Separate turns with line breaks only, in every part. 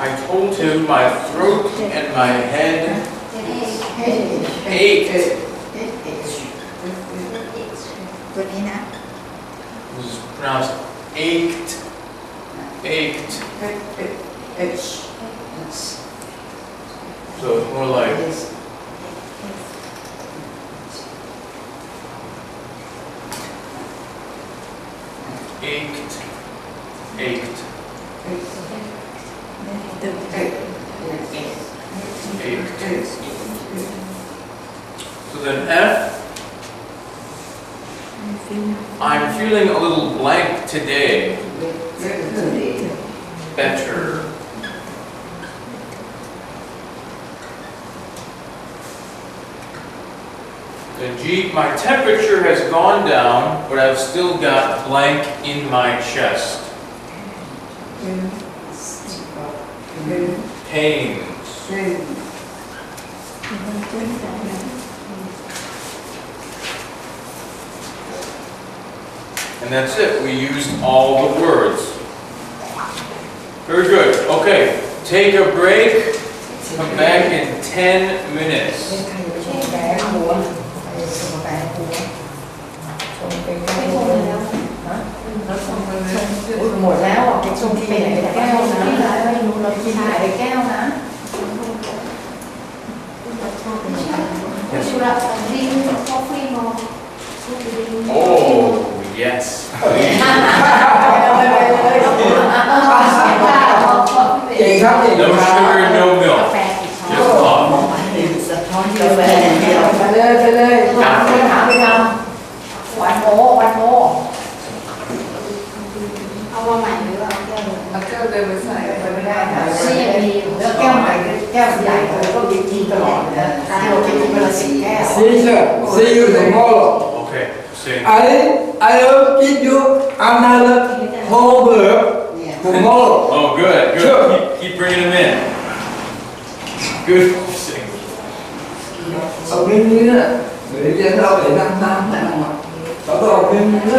I told him my throat and my head ached.
ตัวนี้นะ
This is pronounced ached. Ached. So it's more like ached. Ached. Ached. So then F. I'm feeling a little blank today. Better. Then G, my temperature has gone down, but I've still got blank in my chest. Pains. And that's it. We used all the words. Very good. Okay. Take a break. Come back in 10 minutes.
หมดแล้วอ่ะชงไปไหนแก้วนะไม่รู้เรากินไหนแก้วนะ
Oh, yes. No sugar, no milk. Just love.
ไปเลยถามไปทำวันโมเอามาใหม่หรือเอาแก้วเอาแก้วเดิมไปใส่ไปไม่ได้ค่ะนี่ยังมีแล้วแก้วใหม่แก้วใหญ่เลยก็กินตลอดนะเรากินวันละ10 แก้ว
See you tomorrow.
Okay. Sing.
I will give you another homework tomorrow.
Oh, good. Good. Keep bringing them in. Good. Sing.
เอาเนื้อเดี๋ยวจะเราไปนั่งน้ำแต่ละเราต้องเอาเนื้อ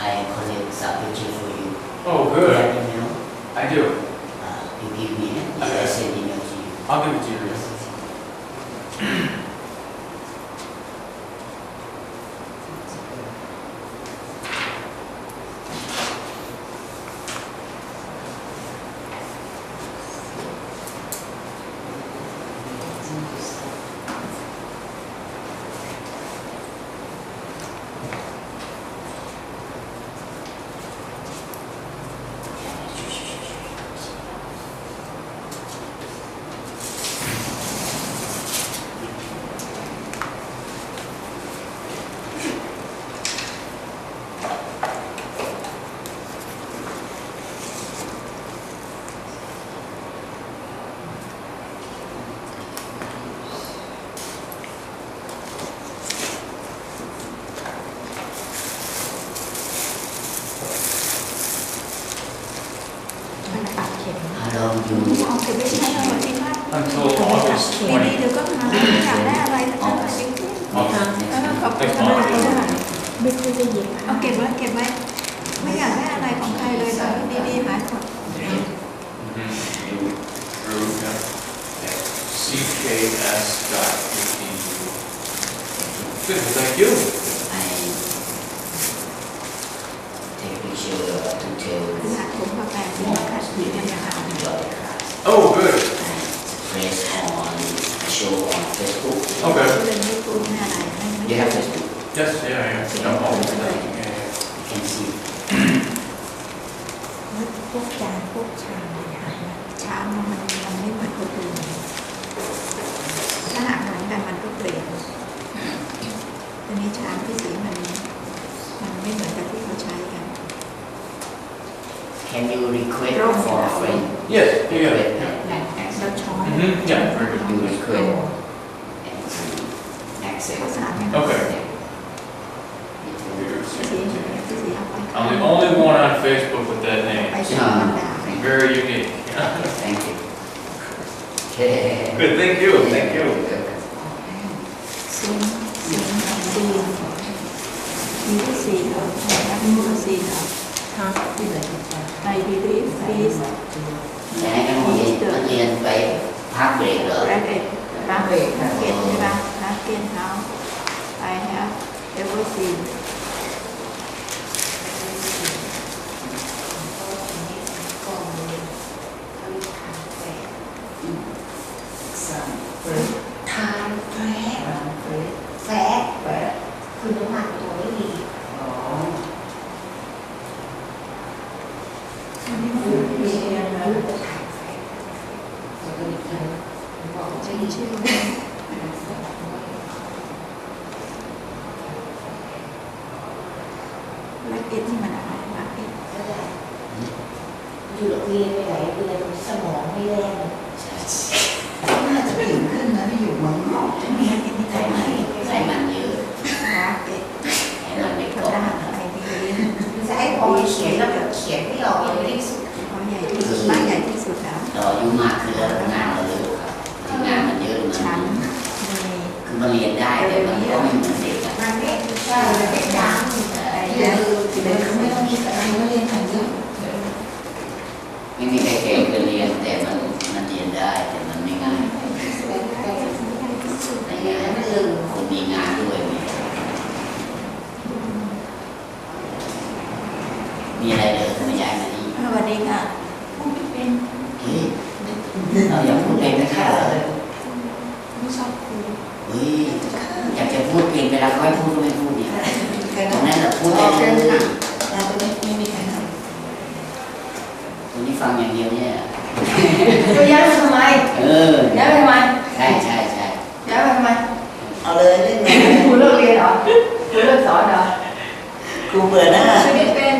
I collect some picture for you.
Oh,
You
good.
have email?
I do.
You give me,
Okay.
I send email to you.
I'll give it to you.
How long you
เอาเก็บไว้ใช้เอาไว้ที่บ้าน
Until August
ดีๆ
20.
เดี๋ยวก็หาไม่อยากได้อะไรแล้วก็ไปดิ้ง
August.
แล้วก็ขอบคุณ
Next
อะไร
month.
ก็ได้
ไม่ค่อยได้ยิน
เอาเก็บไว้เก็บไว้ ไม่อยากได้อะไรของใครเลยแต่ดีๆหายหมด
True, yeah. CKS.edu. Good, well, thank you.
I take a picture to tell
คือหักถุงกาแฟที่ว่าคัดดีกันนะคะ
your class.
Oh, good.
Press on show on Facebook.
Okay.
เรื่องนี้พูดไม่อะไรไม่
You have Facebook.
Yes, yeah, yeah. No, all of that. Yeah, yeah.
You can see.
พวกจานพวกชามอะไรหายนะ
ช้างมันไม่เหมือนคนอื่นถ้าหากเหมือนกันมันก็เปลี่ยนทีนี้ช้างที่สีมันไม่เหมือนกับที่เขาใช้กัน
Can you request for a friend?
Yes, yeah.
แล้วช้อน
Yeah, very good.
You request and access.
ภาษาเนี่ย
Okay.
ที่สีเอาไป
I'm the only one on Facebook with that
ไป
name.
ช้อนมันด่า
Very unique.
Thank you. Okay.
Good, thank you, thank you.
ซีนของจีนมีที่สีเหรอแล้วมีที่สีเหรอ
ฮะ
I believe please
อยากให้นักเรียนไปพักเบรกเหรอ
Rabbit รักเกตใช่ไหมรักเกตเฮา I have ever seen
ทานแฟแฟคือน้ำหนักตัวไม่ดีมีเรียนนะทานแฟบอกจะมีชื่อ
รักเกตที่มันอะไรรักเกต
อยู่โรงเรียนไปไหนเรียนสมองไม่แรง
น่าจะผิวขึ้นนะที่อยู่เมืองนอกใช่ไหม
รักเกตที่
ไข
ไทย
มันเยอะ
รักเกต
ไขมันไม่
ก
ก่
ระ
อ
ด้างไอเดีย
จะให้พอเขียนแล้วเขียนไม่ออกยังไม่ได้สุด
เขาใหญ่ที่สุดบ้านใหญ่ที่สุดแล้ว
เราอายุมากขึ้นแล้วงานเราเยอะครับงานมันเยอะ
ชั้นมี
คือมันเรียนได้แต่มันก็ไม่เหมือนเด็กอะ
มันไม่ใช่มันเป็นดัง
ไอ
เรี
เดี
ย
ย
นเขาไม่ต้องคิดอะไรว่าเรียนทันเรื่อง
ไม่มีใครเก่งเกินเรียนแต่มันเรียนได้แต่มันไม่ง่ายในงานคนมีงานด้วยมีอะไรเหรอทำไมย้ายมานี่
สวัสดีค่ะ
เฮ้ยเราอยากพูดเพลงนะคะเหรอ
ไม่ชอบคุย
เฮ้ยอยากจะพูดเพลงเวลาเขาให้พูดก็ไม่พูดเนี่ยตรงนั้นแหละพูดได้เลย
เราจะไม่มีใครท
คนที่ฟังอย่างเดียวเนี่ย
ก็ย้ายมาทำไม ย้ายมาทำไม
ใช่
ย้ายมาทำไม
ำเอาเลยเล่นไง
ครูเลิกเรียนเหรอครูเลิกสอนเหรอ
ครูเบื่อหน้า
ชีวิตเป็น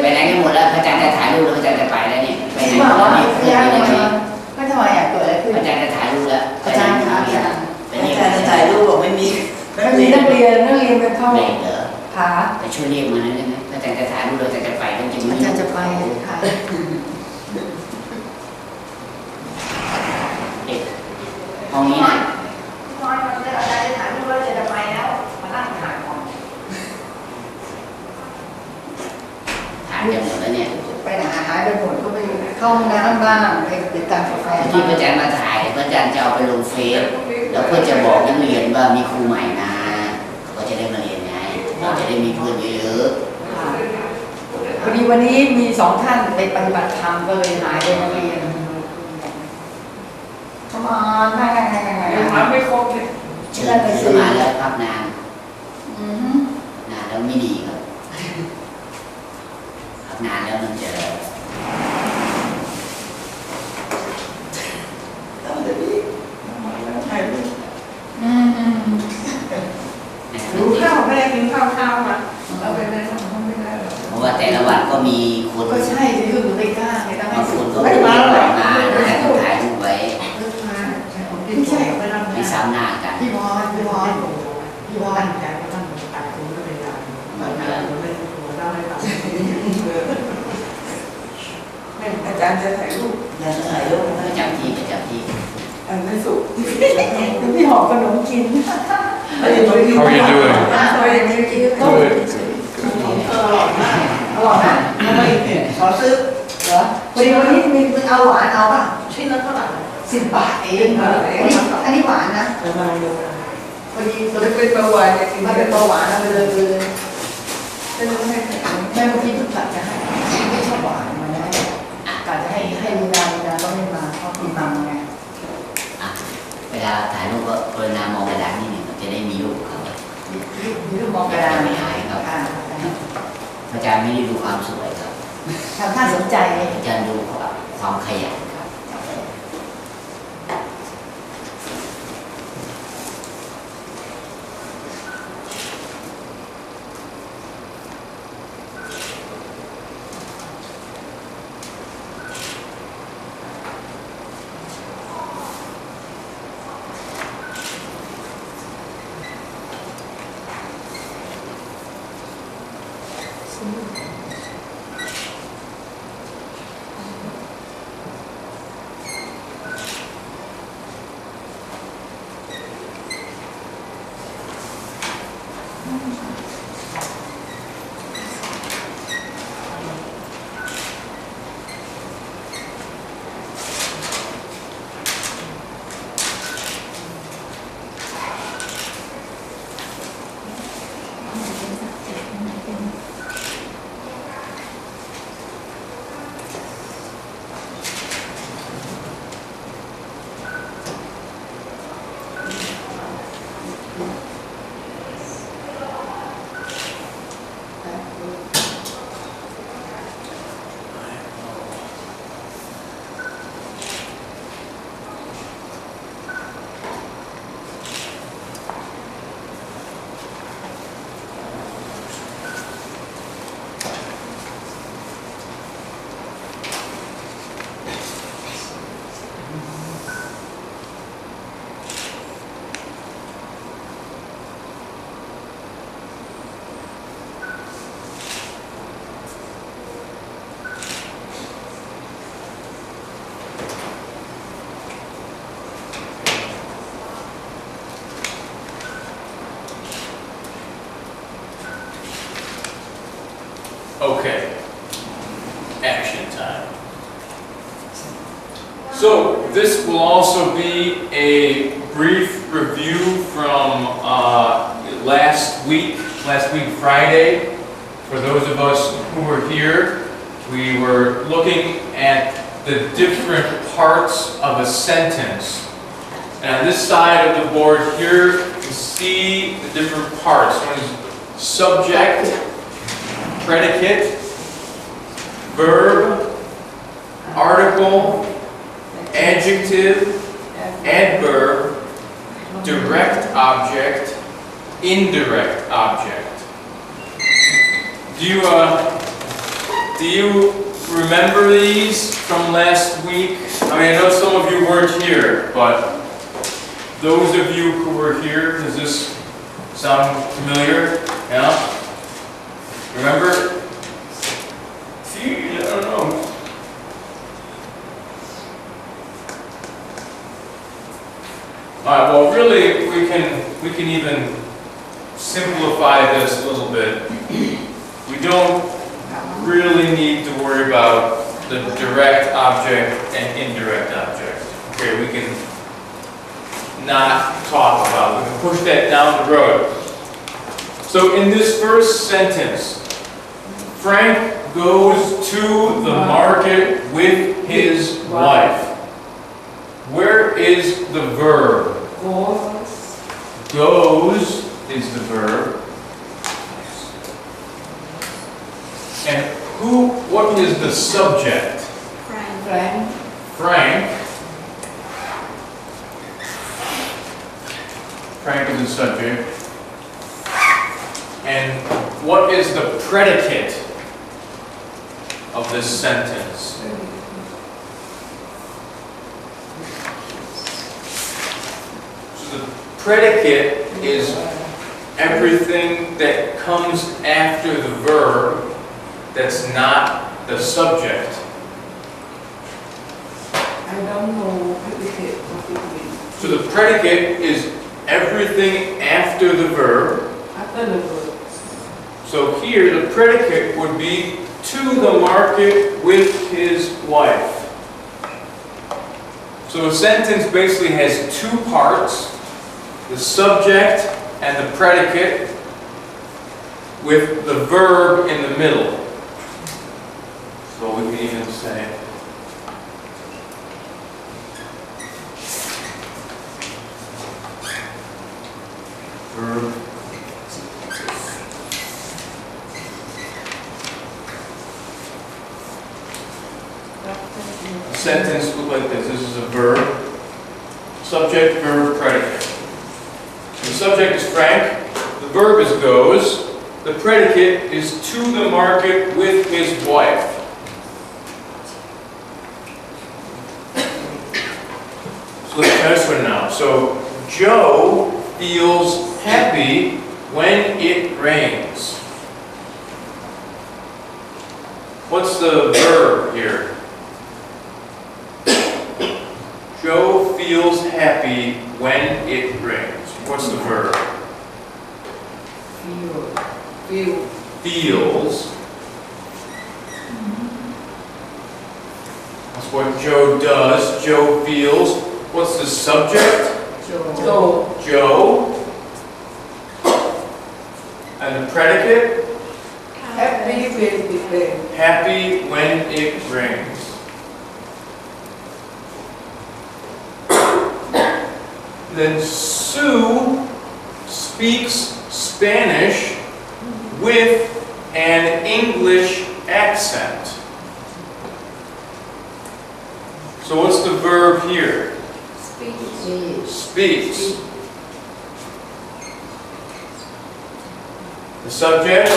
ไปไหนกันหมดแล้วพระอาจารย์จะถ่ายรูปแล้วพระอาจารย์จะไปแล้วเนี่ยไปไหน
บอก
ตอ
ว่าน
นี้เพื่อน
ย้าย
อยู่
มา
ไหน
ก็ทำไมอ่ะเกิดอะไรขึ้น
พระอาจารย์จะถ่ายรูปแล้ว
อาจารย์ถามอาจารย์
ไป
อา
เรียก
จารย์จะถ่ายรูปบอกไม่มี
มันมีนักเรียนไปเข้า
เบรกเหรอ
ขา
ไปช่วยเรียกมาหน่อยได้ไหมพระอาจารย์จะถ่ายรูปแล้วอาจารย์จะไปก็จริง
อาจารย์จะไปค่ะ
ห้องนี้นะ
น้อยมันอาจารย์จะถามดูว่าจะไปแล้วมานั่งถามก่อน
ายจะหมดแล้วเนี่ย
ไปหายไปหมดก็ไปเข้าห้องน้ำบ้างไปตามกาแฟ
ที่พระอาจารย์มาถ่ายพระอาจารย์จะเอาไปลงเฟซแล้วเพื่อจะบอกนักเรียนว่ามีครูใหม่นะเขาจะได้มาเรียนไงเราจะได้มีเพื่อนเยอะ
พอดีวันนี้มี2 ท่านไปปฏิบัติธรรมก็เลยหายไปโรงเรียนเข้ามาง่ายๆไม่ครบเลย
ๆเชิญเข้ามาแล้วพักนานนานแล้วไม่ดีครับพักนานแล้วมันจะ
รู้ข้าวไม่ได้กินข้าวเช้ามาเราไปไหนไม่ได้หรอก
เพราะว่าแต่ละวันก็มีคน
ก็ใช่ที่คือไม่กล้าไงตั้ง
บางคนก็ไม่ได้หลายงานแต่ต้องถ่ายรูปไว้
ไม่ใช่ไปทำ
ไม่ซ้ำหน้ากัน
พี่พร
แต่ก็ต้องตัดผมก็เป็นการผมไม่ผมได้ไม่ตัดอาจารย์จะถ่ายรูป
ประจำที่
ไม่สุก
พี่หอมขนมกิน
How are you doing?
เขาอย่างนี้กิน
Good.
อร่อยนะ
ขอซื้อ
เหรอวันนี้มีเอาหวานเอาป่ะ
ชิ้นละเท่าไหร่
10 บาทเองอันนี้หวานนะ
ประมาณเดียว
พอดี
จะเป็นเบาหวานจะกิน
มาเป็นเบาหวานเอาไปเลย
จะไม่ให้
แม่เมื่อกี้ทุกท่านจะให้ไม่ชอบหวานมาแล้วกะจะให้มีนาก็ไม่มาเพราะมีมังไง
เวลาถ่ายรูปก็กรุณามองกระดาษนิดหนึ่งจะได้มีรูปครับ
มีรูปมองกระดาน
ไม่หายครับอาจารย์ไม่ได้ดูความสวยครับ
ทำท่าสนใจ
อาจารย์ดูความขยันครับ
Okay, action time. So this will also be a brief review from last week Friday. For those of us who were here, we were looking at the different parts of a sentence. And on this side of the board here, you see the different parts. One is subject, predicate, verb, article, adjective, adverb, direct object, indirect object. Do you remember these from last week? I mean, I know some of you weren't here, but those of you who were here, does this sound familiar? Yeah? Remember? See, I don't know. Alright, well really we can even simplify this a little bit. We don't really need to worry about the direct object and indirect object. Okay, we can not talk about it. We can push that down the road. So in this first sentence, Frank goes to the market with his wife. Where is the verb? Goes is the verb. And what is the subject?
Frank.
Frank. Frank is the subject. And what is the predicate of this sentence? So the predicate is everything that comes after the verb that's not the subject.
I don't know predicate what it means.
So the predicate is everything after the verb.
After the verb.
So here the predicate would be to the market with his wife. So a sentence basically has two parts, the subject and the predicate with the verb in the middle. So we can even say verb sentence look like this. This is a verb, subject, verb, predicate. The subject is Frank, the verb is goes, the predicate is to the market with his wife. So let's try this one now. So Joe feels happy when it rains. What's the verb here? Joe feels happy when it rains. What's the verb? Feels. That's what Joe does. Joe feels. What's the subject? Joe. And the predicate?
Happy when it rains.
Happy when it rains. Then Sue speaks Spanish with an English accent. So what's the verb here? Speaks. The subject?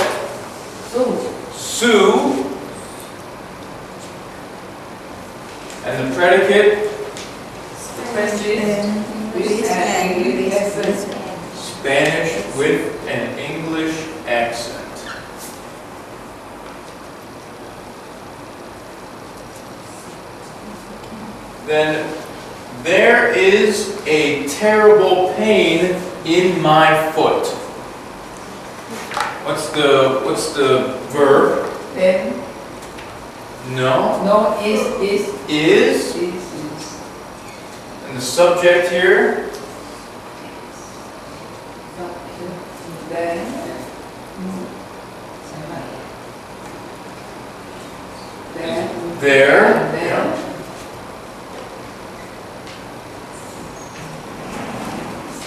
Sue. And the predicate? Spanish with an English accent. Then there is a terrible pain in my foot. What's the verb?
Then.
No.
No, is.
Is. And the subject here?
Then.
There.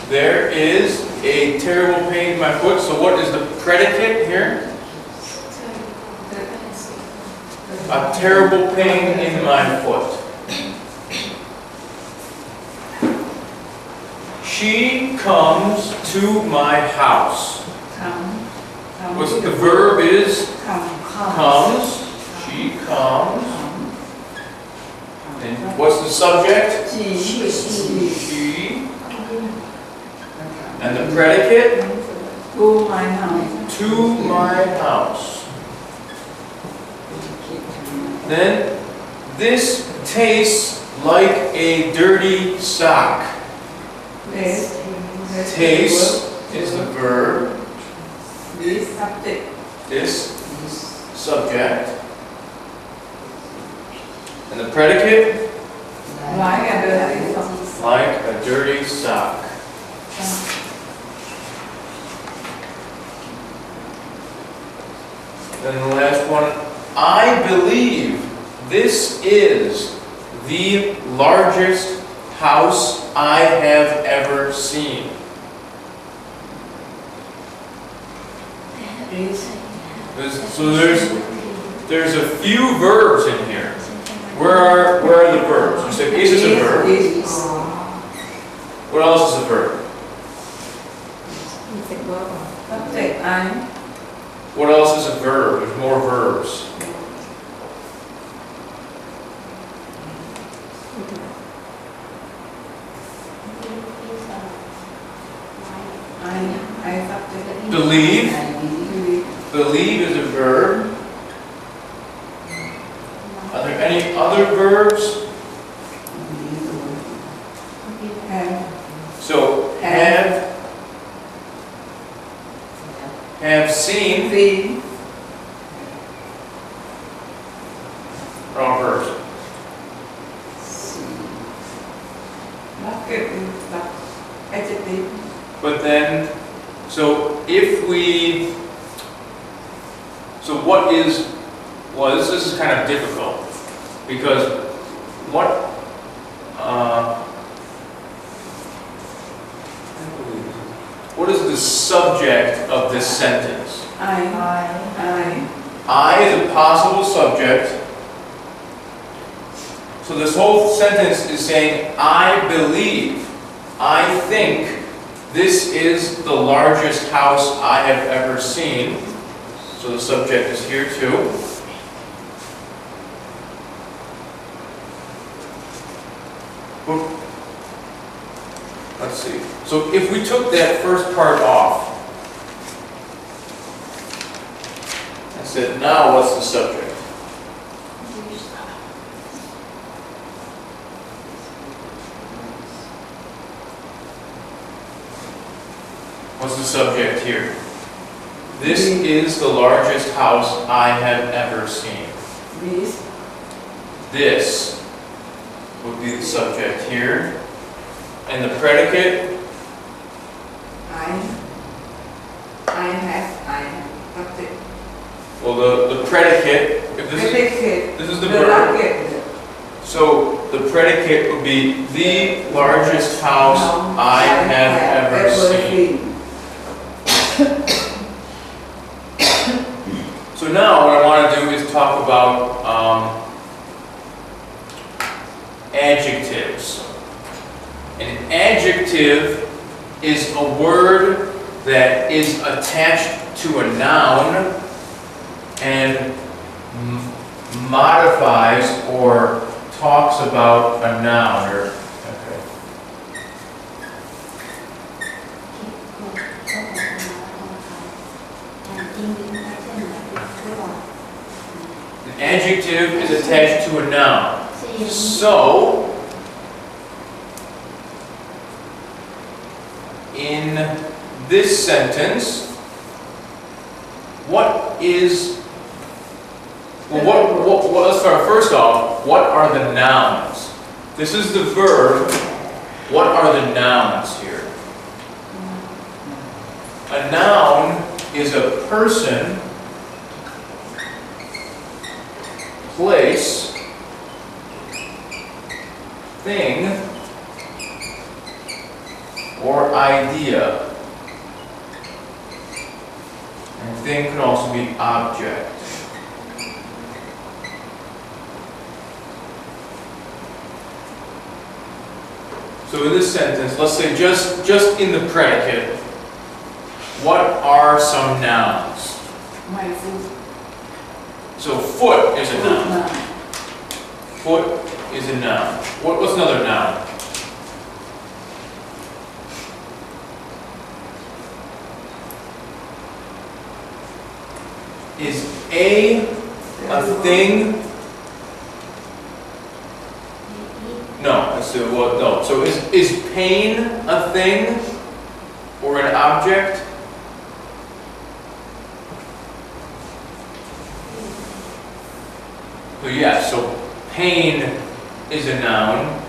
There is a terrible pain in my foot. So what is the predicate here? A terrible pain in my foot. She comes to my house. What's the verb is? Comes. She comes. And what's the subject? She. And the predicate?
To my house.
To my house. Then, this tastes like a dirty sock. Taste is the verb.
This subject.
This subject. And the predicate,
หลายอันเดินอะไรก็
like a dirty sock. Then the last one, I believe this is the largest house I have ever seen. So there's a few verbs in here. Where are the verbs? You said is a verb. What else is a verb?
มีเป็นว่า
subject I
What else is a verb? There's more verbs.
I subject
Believe.
I believe
Believe is a verb. Are there any other verbs?
have
So have seen.
seen
Wrong verbs.
bucket is adjective
But then, so what is, well, this is kind of difficult, because what is the subject of this sentence? I is a possible subject. So this whole sentence is saying, I believe, I think, this is the largest house I have ever seen. So the subject is here too. Let's see. So if we took that first part off and said, now what's the subject? What's the subject here? This is the largest house I have ever seen. This would be the subject here. And the predicate,
I have subject
well, the predicate, if this is the verb.
predicate
So the predicate would be the largest house I have ever seen. So now what I want to do is talk about adjectives. An adjective is a word that is attached to a noun and modifies or talks about a noun. An adjective is attached to a noun. So, in this sentence, what is, well, let's start first off, what are the nouns? This is the verb. What are the nouns here? A noun is a person, place, thing, or idea. And thing can also be object. So in this sentence, let's say just in the predicate, what are some nouns?
my foot
So foot is a noun. Foot is a noun. What's another noun? Is a thing? No, that's the, well, no. So is pain a thing or an object? So yeah, so pain is a noun.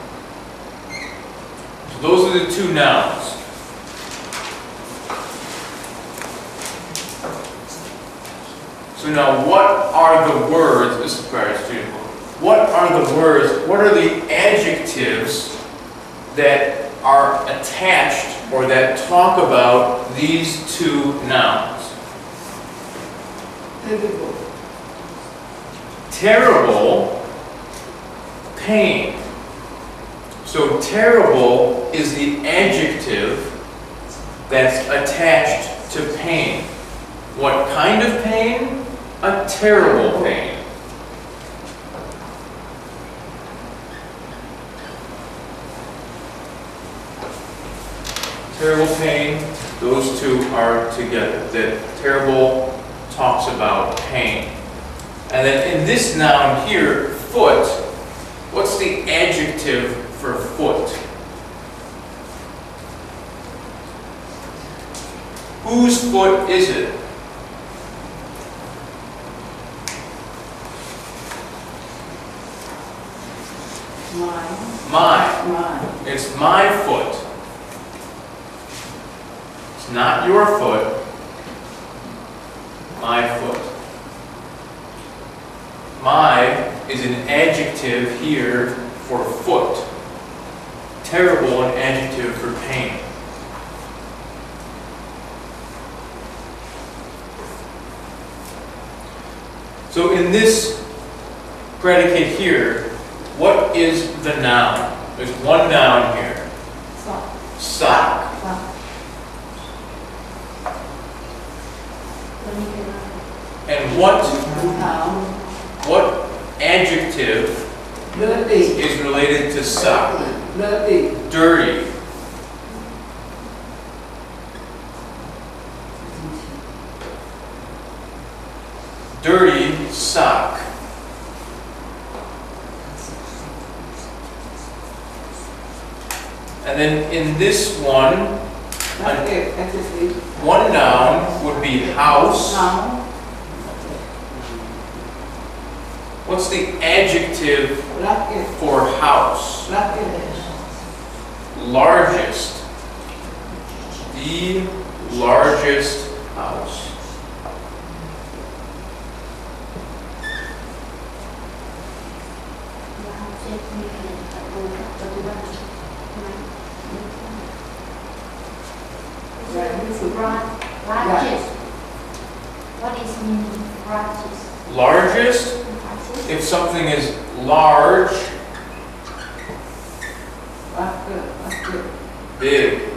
So those are the two nouns. So now what are the words, this is very student, what are the words, what are the adjectives that are attached or that talk about these two nouns?
Terrible.
Terrible, pain. So terrible is the adjective that's attached to pain. What kind of pain? A terrible pain. Terrible pain, those two are together. The terrible talks about pain. And then in this noun here, foot, what's the adjective for foot? Whose foot is it? Mine. It's my foot. It's not your foot. My foot. My is an adjective here for foot. Terrible, an adjective for pain. So in this predicate here, what is the noun? There's one noun here. Sock. And what adjective is related to sock? Dirty. Dirty sock. And then in this one noun would be house. What's the adjective for house? Largest. The largest house.
Largest. What is meaning largest?
Largest? If something is large, big.